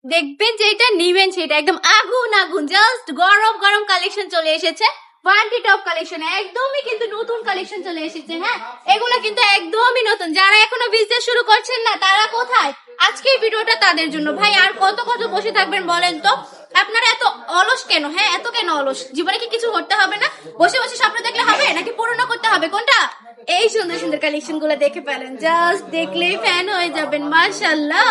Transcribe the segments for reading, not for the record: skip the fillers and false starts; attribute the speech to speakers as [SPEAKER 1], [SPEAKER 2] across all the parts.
[SPEAKER 1] দেখবেন যে এটা নিবেন সেটা একদম আগুন আগুন, জাস্ট গরম গরম কালেকশন চলে এসেছে। ওয়ান্টি টপ কালেকশন একদমই কিন্তু নতুন কালেকশন চলে এসেছে। হ্যাঁ, এগুলো কিন্তু একদমই নতুন। যারা এখনো বিজনেস শুরু করছেন না তারা কোথায়, আজকের ভিডিওটা তাদের জন্য। ভাই আর কত কত বসে থাকবেন বলেন তো? আপনারা এত অলস কেন? হ্যাঁ, এত কেন অলস? জীবনে কি কিছু করতে হবে না? বসে বসে স্বপ্ন দেখলে হবে নাকি পূরণ করতে হবে? কোনটা? এই সুন্দর সুন্দর কালেকশন গুলো দেখে ফেলেন, জাস্ট দেখলেই ফ্যান হয়ে যাবেন। মাশাআল্লাহ,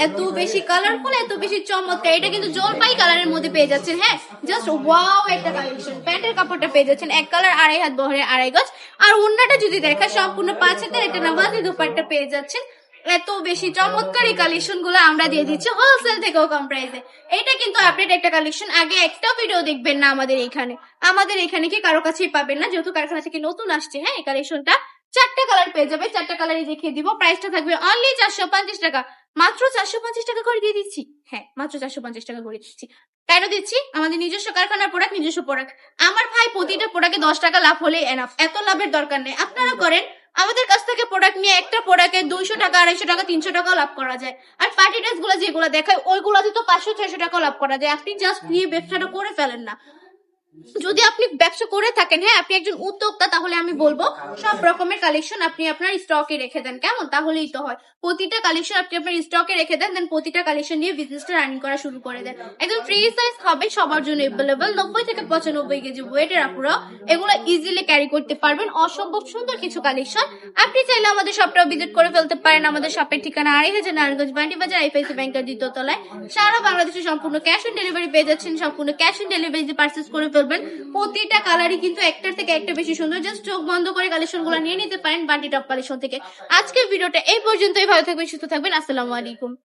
[SPEAKER 1] এত বেশি কালারফুল, এত বেশি চমৎকার। এটা কিন্তু জলপাই কালারের মধ্যে পেয়ে যাচ্ছেন। হ্যাঁ, জাস্ট ওয়াও একটা কালেকশন। প্যান্টের কাপড়টা পেয়ে যাচ্ছেন এক কালার, 2.5 হাত বহরে 2.5 গজ। আর ওন্নাটা যদি দেখা সম্পূর্ণ 5 হাতের একটা নামাজি দুপাট্টা পেয়ে যাচ্ছেন। এত বেশি চমৎকার এই কালেকশন গুলো আমরা দিয়ে দিচ্ছি হোলসেল থেকেও কম প্রাইসে। এটা কিন্তু আপডেট একটা কালেকশন, আগে একটা ভিডিও দেখবেন না আমাদের এখানে। আমাদের এখানে কি কারো কাছেই পাবেন না, যেহেতু কারখানা থেকে নতুন আসছে। হ্যাঁ, এই কালেকশনটা 4টা কালার পেয়ে যাবে, 4টা কালারই দেখিয়ে দিব। প্রাইসটা থাকবে অনলি 450 টাকা, মাত্র 450 টাকা করে দিয়ে দিচ্ছি। হ্যাঁ, মাত্র 450 টাকা করে দিচ্ছি। কেন দিচ্ছি? আমাদের নিজস্ব কারখানার প্রোডাক্ট, নিজস্ব প্রোডাক্ট। আমার ভাই প্রতিটা প্রোডাক্টে 10 টাকা লাভ হলে এনাফ, এত লাভের দরকার নেই। আপনারা করেন আমাদের কাছ থেকে প্রোডাক্ট নিয়ে, একটা প্রোডাক্টে 200 টাকা, 250 টাকা, 300 টাকাও লাভ করা যায়। আর পার্টি ড্রেস গুলো যেগুলো দেখায় ওইগুলোতে তো 500-600 টাকাও লাভ করা যায়। আপনি জাস্ট নিয়ে ব্যবসাটা করে ফেলেন না। যদি আপনি ব্যবসা করে থাকেন, হ্যাঁ আপনি একজন উদ্যোক্তা, তাহলে আমি বলবো সব রকমের কালেকশন আপনি আপনার স্টকে রেখে দেন। কেমন? তাহলেই তো হয়। প্রতিটা কালেকশন আপনি আপনার স্টকে রেখে দেন, দেন প্রতিটা কালেকশন নিয়ে বিজনেসটা রানিং করা শুরু করে দেন। একদম ফ্রি সাইজ হবে, সবার জন্য এভেলেবল। 90 থেকে 95 কেজি ওয়েটের আপুরা এগুলো ইজিলি ক্যারি করতে পারবেন। অসম্ভব সুন্দর কিছু কালেকশন। আপনি চাইলে আমাদের শপটা ভিজিট করে ফেলতে পারেন। আমাদের শপের ঠিকানা 2.5 নারায়ণগঞ্জ বান্ডি বাজার, আইপিআইসি ব্যাংকের 2য় তলায়। সারা বাংলাদেশে সম্পূর্ণ ক্যাশ অন ডেলিভারি পেয়ে যাচ্ছেন। সম্পূর্ণ ক্যাশ অন ডেলিভারি পার্চেস করে ফেলবেন। প্রতিটা কালারই কিন্তু একটার থেকে একটা বেশি সুন্দর। জাস্ট চোখ বন্ধ করে কালেকশন গুলো নিয়ে নিতে পারেন বান্টি টপ কালেকশন থেকে। আজকের ভিডিওটা এই পর্যন্তই। ভালো থাকবেন, সুস্থ থাকবেন। আসসালামু আলাইকুম।